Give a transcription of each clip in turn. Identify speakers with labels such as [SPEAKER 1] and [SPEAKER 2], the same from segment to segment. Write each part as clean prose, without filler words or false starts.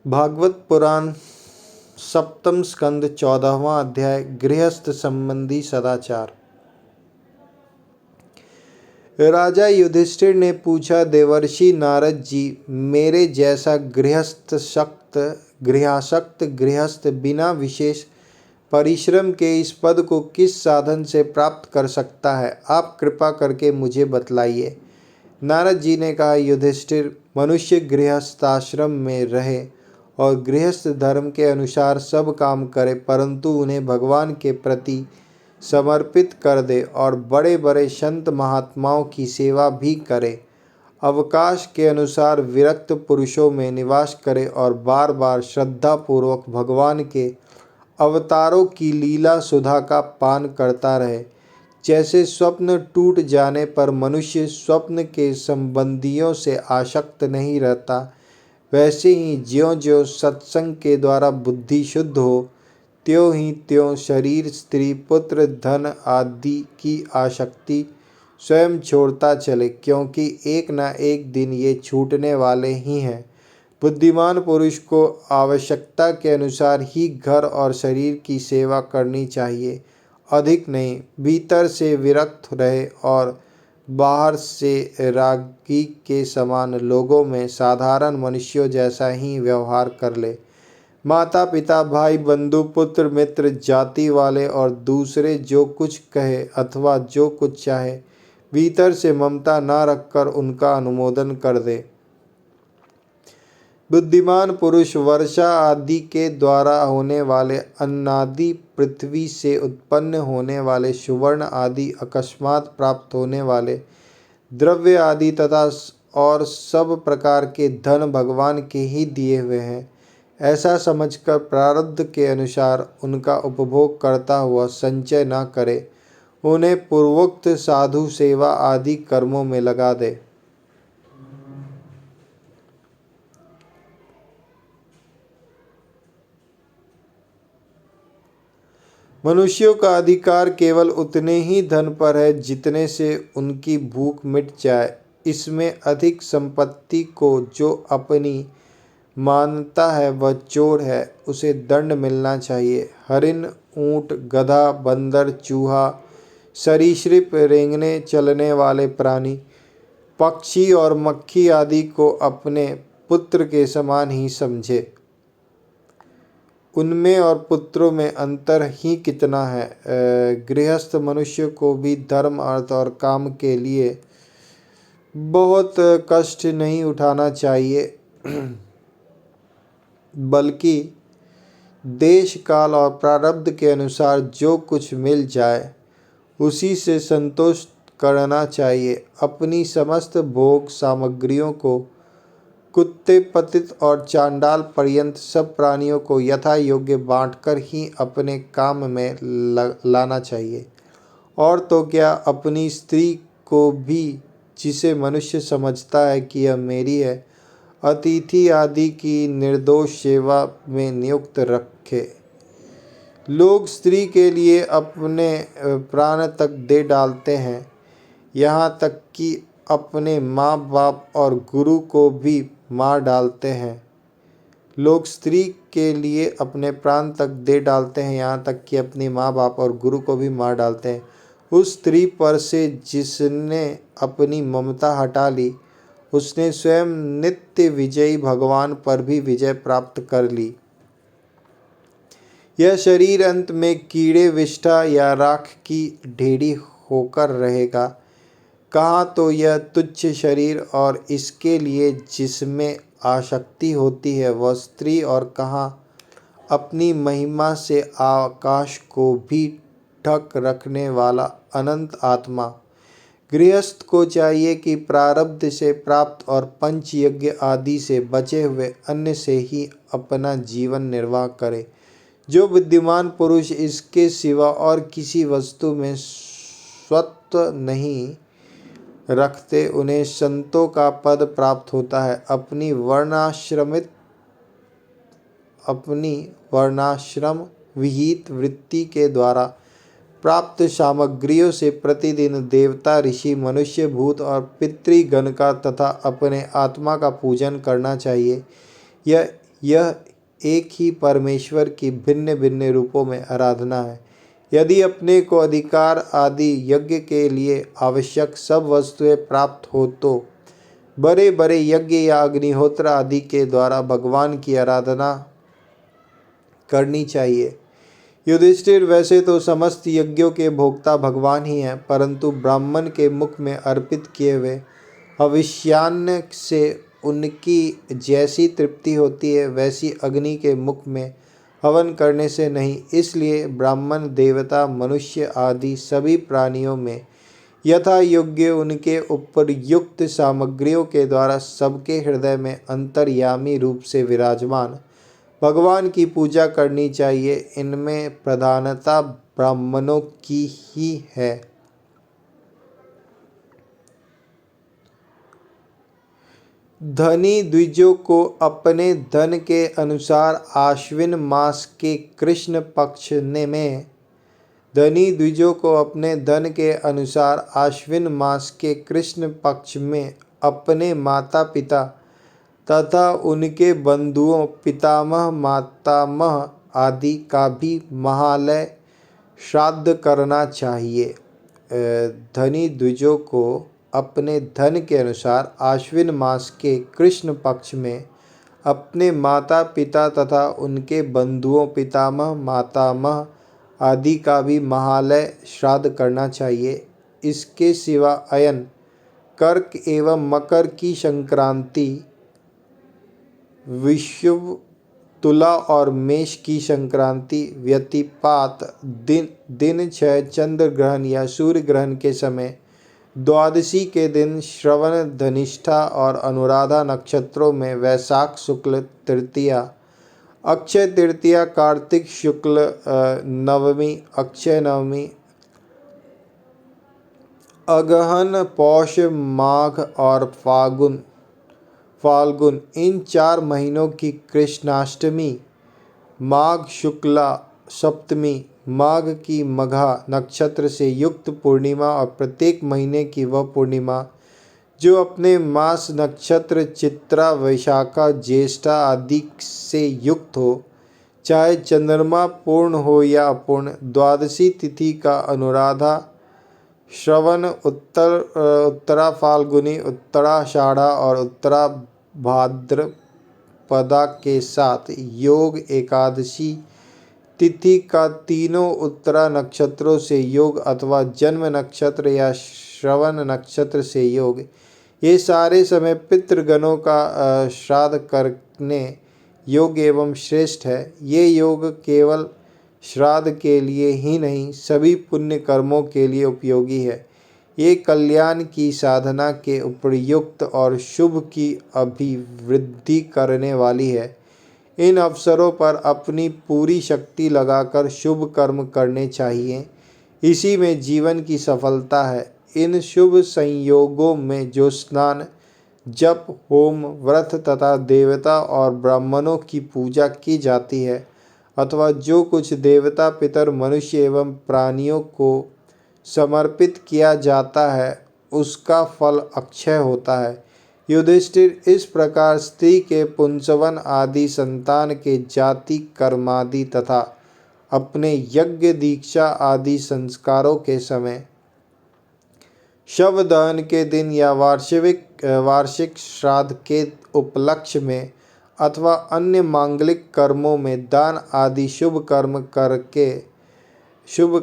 [SPEAKER 1] भागवत पुराण सप्तम स्कंद 14वां अध्याय गृहस्थ संबंधी सदाचार। राजा युधिष्ठिर ने पूछा, देवर्षि नारद जी, मेरे जैसा गृहासक्त गृहस्थ बिना विशेष परिश्रम के इस पद को किस साधन से प्राप्त कर सकता है? आप कृपा करके मुझे बतलाइए। नारद जी ने कहा, युधिष्ठिर, मनुष्य गृहस्थाश्रम में रहे और गृहस्थ धर्म के अनुसार सब काम करे, परंतु उन्हें भगवान के प्रति समर्पित कर दे और बड़े बड़े संत महात्माओं की सेवा भी करे। अवकाश के अनुसार विरक्त पुरुषों में निवास करे और बार बार श्रद्धा पूर्वक भगवान के अवतारों की लीला सुधा का पान करता रहे। जैसे स्वप्न टूट जाने पर मनुष्य स्वप्न के संबंधियों से आसक्त नहीं रहता, वैसे ही ज्यों ज्यों सत्संग के द्वारा बुद्धि शुद्ध हो, त्यों ही त्यों शरीर, स्त्री, पुत्र, धन आदि की आसक्ति स्वयं छोड़ता चले, क्योंकि एक न एक दिन ये छूटने वाले ही हैं। बुद्धिमान पुरुष को आवश्यकता के अनुसार ही घर और शरीर की सेवा करनी चाहिए, अधिक नहीं। भीतर से विरक्त रहे और बाहर से रागी के समान लोगों में साधारण मनुष्यों जैसा ही व्यवहार कर ले। माता पिता, भाई बंधु, पुत्र मित्र, जाति वाले और दूसरे जो कुछ कहे अथवा जो कुछ चाहे, भीतर से ममता न रखकर उनका अनुमोदन कर दे। बुद्धिमान पुरुष वर्षा आदि के द्वारा होने वाले अन्नादि, पृथ्वी से उत्पन्न होने वाले सुवर्ण आदि, अकस्मात प्राप्त होने वाले द्रव्य आदि तथा और सब प्रकार के धन भगवान के ही दिए हुए हैं, ऐसा समझकर प्रारब्ध के अनुसार उनका उपभोग करता हुआ संचय न करे, उन्हें पूर्वोक्त साधु सेवा आदि कर्मों में लगा दे। मनुष्यों का अधिकार केवल उतने ही धन पर है जितने से उनकी भूख मिट जाए। इसमें अधिक संपत्ति को जो अपनी मानता है वह चोर है, उसे दंड मिलना चाहिए। हरिण, ऊंट, गधा, बंदर, चूहा, सरीसृप, रेंगने चलने वाले प्राणी, पक्षी और मक्खी आदि को अपने पुत्र के समान ही समझे। उनमें और पुत्रों में अंतर ही कितना है। गृहस्थ मनुष्य को भी धर्म, अर्थ और काम के लिए बहुत कष्ट नहीं उठाना चाहिए, बल्कि देश काल और प्रारब्ध के अनुसार जो कुछ मिल जाए उसी से संतोष करना चाहिए। अपनी समस्त भोग सामग्रियों को कुत्ते, पतित और चांडाल पर्यंत सब प्राणियों को यथा योग्य बांटकर ही अपने काम में लाना चाहिए। और तो क्या, अपनी स्त्री को भी, जिसे मनुष्य समझता है कि यह मेरी है, अतिथि आदि की निर्दोष सेवा में नियुक्त रखे। लोग स्त्री के लिए अपने प्राण तक दे डालते हैं, यहाँ तक कि अपने माँ बाप और गुरु को भी मार डालते हैं। लोग स्त्री के लिए अपने प्राण तक दे डालते हैं, यहाँ तक कि अपनी माँ बाप और गुरु को भी मार डालते हैं। उस स्त्री पर से जिसने अपनी ममता हटा ली, उसने स्वयं नित्य विजयी भगवान पर भी विजय प्राप्त कर ली। यह शरीर अंत में कीड़े, विष्ठा या राख की ढेरी होकर रहेगा। कहाँ तो यह तुच्छ शरीर और इसके लिए जिसमें आसक्ति होती है वह स्त्री, और कहाँ अपनी महिमा से आकाश को भी ढक रखने वाला अनंत आत्मा। गृहस्थ को चाहिए कि प्रारब्ध से प्राप्त और पंच यज्ञ आदि से बचे हुए अन्न से ही अपना जीवन निर्वाह करे। जो बुद्धिमान पुरुष इसके सिवा और किसी वस्तु में स्वत्व नहीं रखते, उन्हें संतों का पद प्राप्त होता है। अपनी वर्णाश्रम विहित वृत्ति के द्वारा प्राप्त सामग्रियों से प्रतिदिन देवता, ऋषि, मनुष्य, भूत और पितृगण का तथा अपने आत्मा का पूजन करना चाहिए। यह एक ही परमेश्वर की भिन्न भिन्न रूपों में आराधना है। यदि अपने को अधिकार आदि यज्ञ के लिए आवश्यक सब वस्तुएं प्राप्त हो तो बड़े बड़े यज्ञ या अग्निहोत्र आदि के द्वारा भगवान की आराधना करनी चाहिए। युधिष्ठिर, वैसे तो समस्त यज्ञों के भोक्ता भगवान ही हैं, परंतु ब्राह्मण के मुख में अर्पित किए हुए हविष्यान्न से उनकी जैसी तृप्ति होती है वैसी अग्नि के मुख में हवन करने से नहीं। इसलिए ब्राह्मण, देवता, मनुष्य आदि सभी प्राणियों में यथा योग्य उनके उपयुक्त सामग्रियों के द्वारा सबके हृदय में अंतर्यामी रूप से विराजमान भगवान की पूजा करनी चाहिए। इनमें प्रधानता ब्राह्मणों की ही है। धनी द्विजों को अपने धन के अनुसार आश्विन मास के कृष्ण पक्ष में धनी द्विजों को अपने धन के अनुसार आश्विन मास के कृष्ण पक्ष में अपने माता पिता तथा उनके बंधुओं, पितामह, मातामह आदि का भी महालय श्राद्ध करना चाहिए। धनी द्विजों को अपने धन के अनुसार आश्विन मास के कृष्ण पक्ष में अपने माता पिता तथा उनके बंधुओं, पितामह, मातामह आदि का भी महालय श्राद्ध करना चाहिए। इसके सिवा अयन, कर्क एवं मकर की संक्रांति, विषुव, तुला और मेष की संक्रांति, व्यतिपात, दिन क्षय, चंद्र ग्रहण या सूर्य ग्रहण के समय, द्वादशी के दिन, श्रवण, धनिष्ठा और अनुराधा नक्षत्रों में वैशाख शुक्ल तृतीया, अक्षय तृतीया, कार्तिक शुक्ल नवमी, अक्षय नवमी, अगहन, पौष, माघ और फाल्गुन इन 4 महीनों की कृष्णाष्टमी, माघ शुक्ला सप्तमी, माघ की मघा नक्षत्र से युक्त पूर्णिमा और प्रत्येक महीने की वह पूर्णिमा जो अपने मास नक्षत्र चित्रा, वैशाखा, ज्येष्ठा आदि से युक्त हो, चाहे चंद्रमा पूर्ण हो या अपूर्ण। द्वादशी तिथि का अनुराधा, श्रवण, उत्तरा फाल्गुनी, उत्तराषाढ़ा और उत्तरा भाद्रपदा के साथ योग, एकादशी तिथि का तीनों उत्तरा नक्षत्रों से योग अथवा जन्म नक्षत्र या श्रवण नक्षत्र से योग, ये सारे समय पितृगणों का श्राद्ध करने योग्य एवं श्रेष्ठ है। ये योग केवल श्राद्ध के लिए ही नहीं, सभी पुण्य कर्मों के लिए उपयोगी है। ये कल्याण की साधना के उपयुक्त और शुभ की अभिवृद्धि करने वाली है। इन अवसरों पर अपनी पूरी शक्ति लगाकर शुभ कर्म करने चाहिए, इसी में जीवन की सफलता है। इन शुभ संयोगों में जो स्नान, जप, होम, व्रत तथा देवता और ब्राह्मणों की पूजा की जाती है अथवा जो कुछ देवता, पितर, मनुष्य एवं प्राणियों को समर्पित किया जाता है उसका फल अक्षय होता है। युधिष्ठिर, इस प्रकार स्त्री के पुंसवन आदि, संतान के जाति कर्मादि तथा अपने यज्ञ, दीक्षा आदि संस्कारों के समय, शव दहन के दिन या वार्षिक श्राद्ध के उपलक्ष्य में अथवा अन्य मांगलिक कर्मों में दान आदि शुभ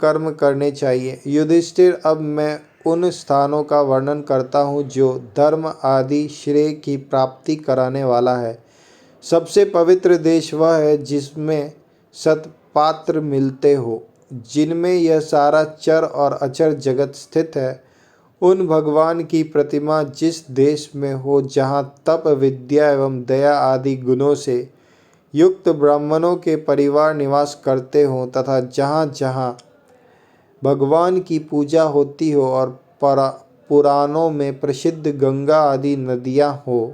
[SPEAKER 1] कर्म करने चाहिए। युधिष्ठिर, अब मैं उन स्थानों का वर्णन करता हूँ जो धर्म आदि श्रेय की प्राप्ति कराने वाला है। सबसे पवित्र देश वह है जिसमें सत्पात्र मिलते हो, जिनमें यह सारा चर और अचर जगत स्थित है। उन भगवान की प्रतिमा जिस देश में हो, जहाँ तप, विद्या एवं दया आदि गुणों से युक्त ब्राह्मणों के परिवार निवास करते हों तथा जहाँ जहाँ भगवान की पूजा होती हो और पुराणों में प्रसिद्ध गंगा आदि नदियाँ हो,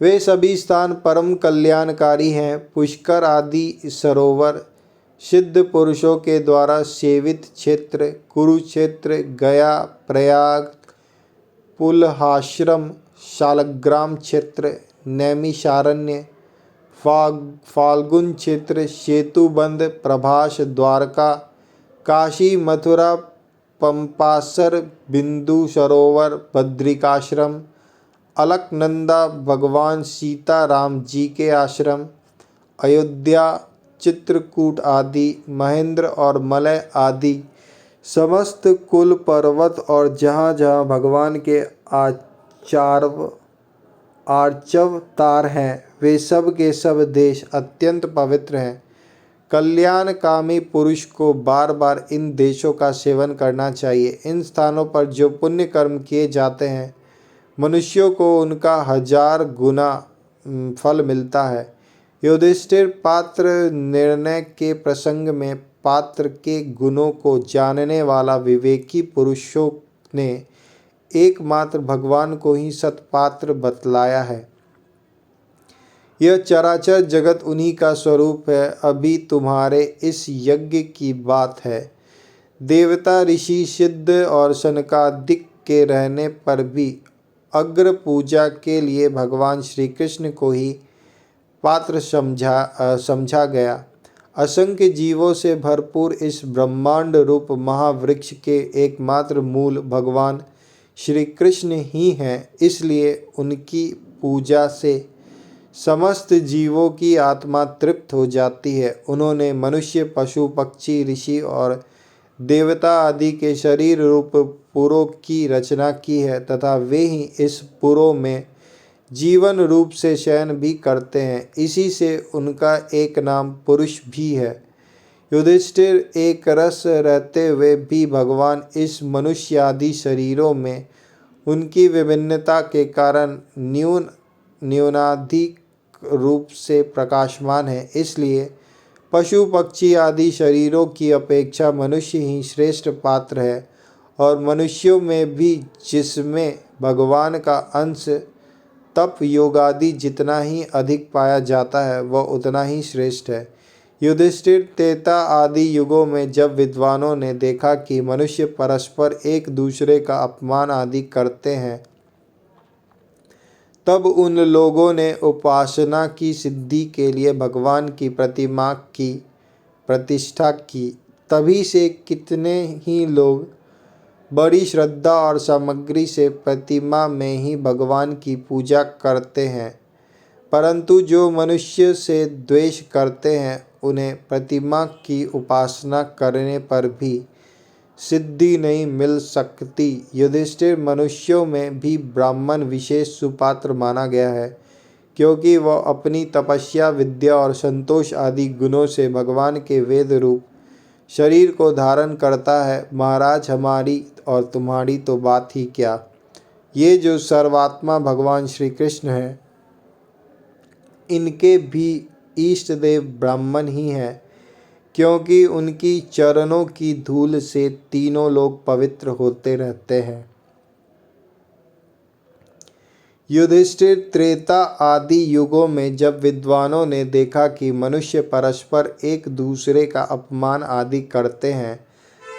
[SPEAKER 1] वे सभी स्थान परम कल्याणकारी हैं। पुष्कर आदि सरोवर, सिद्ध पुरुषों के द्वारा सेवित क्षेत्र, कुरुक्षेत्र, गया, प्रयाग, पुलहाश्रम, शालग्राम क्षेत्र, नैमिषारण्य, फाल्गुन चित्र, सेतुबंध, प्रभास, द्वारका, काशी, मथुरा, पंपासर, बिंदु सरोवर, बद्रिकाश्रम, अलकनंदा, भगवान सीता राम जी के आश्रम, अयोध्या, चित्रकूट आदि, महेंद्र और मलय आदि समस्त कुल पर्वत और जहाँ जहाँ भगवान के आर्चवतार हैं, वे सब के सब देश अत्यंत पवित्र हैं। कल्याणकामी पुरुष को बार बार इन देशों का सेवन करना चाहिए। इन स्थानों पर जो पुण्य कर्म किए जाते हैं, मनुष्यों को उनका 1000 गुना फल मिलता है। युधिष्ठिर, पात्र निर्णय के प्रसंग में पात्र के गुणों को जानने वाला विवेकी पुरुषों ने एकमात्र भगवान को ही सत्पात्र बतलाया है। यह चराचर जगत उन्हीं का स्वरूप है। अभी तुम्हारे इस यज्ञ की बात है। देवता, ऋषि, सिद्ध और सनकादिक के रहने पर भी अग्र पूजा के लिए भगवान श्री कृष्ण को ही पात्र समझा गया। असंख्य जीवों से भरपूर इस ब्रह्मांड रूप महावृक्ष के एकमात्र मूल भगवान श्री कृष्ण ही हैं। इसलिए उनकी पूजा से समस्त जीवों की आत्मा तृप्त हो जाती है। उन्होंने मनुष्य, पशु, पक्षी, ऋषि और देवता आदि के शरीर रूप पुरों की रचना की है तथा वे ही इस पुरों में जीवन रूप से शयन भी करते हैं। इसी से उनका एक नाम पुरुष भी है। युधिष्ठिर, एक रस रहते हुए भी भगवान इस मनुष्य आदि शरीरों में उनकी विभिन्नता के कारण न्यूनाधिक रूप से प्रकाशमान है। इसलिए पशु पक्षी आदि शरीरों की अपेक्षा मनुष्य ही श्रेष्ठ पात्र है। और मनुष्यों में भी जिसमें भगवान का अंश तप योगादि जितना ही अधिक पाया जाता है, वह उतना ही श्रेष्ठ है। युधिष्ठिर, त्रेता आदि युगों में जब विद्वानों ने देखा कि मनुष्य परस्पर एक दूसरे का अपमान आदि करते हैं, तब उन लोगों ने उपासना की सिद्धि के लिए भगवान की प्रतिमा की प्रतिष्ठा की। तभी से कितने ही लोग बड़ी श्रद्धा और सामग्री से प्रतिमा में ही भगवान की पूजा करते हैं, परंतु जो मनुष्य से द्वेष करते हैं, उन्हें प्रतिमा की उपासना करने पर भी सिद्धि नहीं मिल सकती। युधिष्ठिर, मनुष्यों में भी ब्राह्मण विशेष सुपात्र माना गया है, क्योंकि वह अपनी तपस्या, विद्या और संतोष आदि गुणों से भगवान के वेद रूप शरीर को धारण करता है। महाराज, हमारी और तुम्हारी तो बात ही क्या, ये जो सर्वात्मा भगवान श्री कृष्ण हैं, इनके भी इष्ट देव ब्राह्मण ही हैं, क्योंकि उनकी चरणों की धूल से तीनों लोग पवित्र होते रहते हैं। युधिष्ठिर, त्रेता आदि युगों में जब विद्वानों ने देखा कि मनुष्य परस्पर एक दूसरे का अपमान आदि करते हैं,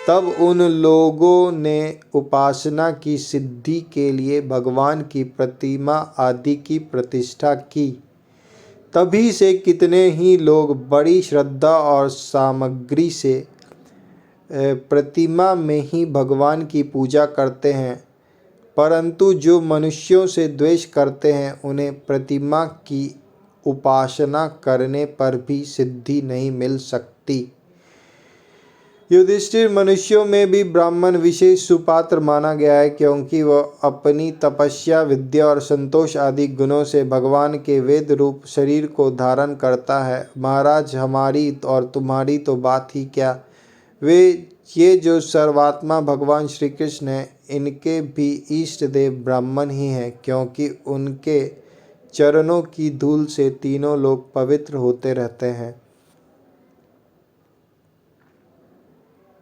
[SPEAKER 1] तब उन लोगों ने उपासना की सिद्धि के लिए भगवान की प्रतिमा आदि की प्रतिष्ठा की। तभी से कितने ही लोग बड़ी श्रद्धा और सामग्री से प्रतिमा में ही भगवान की पूजा करते हैं, परंतु जो मनुष्यों से द्वेष करते हैं, उन्हें प्रतिमा की उपासना करने पर भी सिद्धि नहीं मिल सकती। युधिष्ठिर, मनुष्यों में भी ब्राह्मण विशेष सुपात्र माना गया है, क्योंकि वह अपनी तपस्या, विद्या और संतोष आदि गुणों से भगवान के वेद रूप शरीर को धारण करता है। महाराज, हमारी और तुम्हारी तो बात ही क्या, ये जो सर्वात्मा भगवान श्री कृष्ण हैं, इनके भी इष्ट देव ब्राह्मण ही हैं, क्योंकि उनके चरणों की धूल से तीनों लोग पवित्र होते रहते हैं।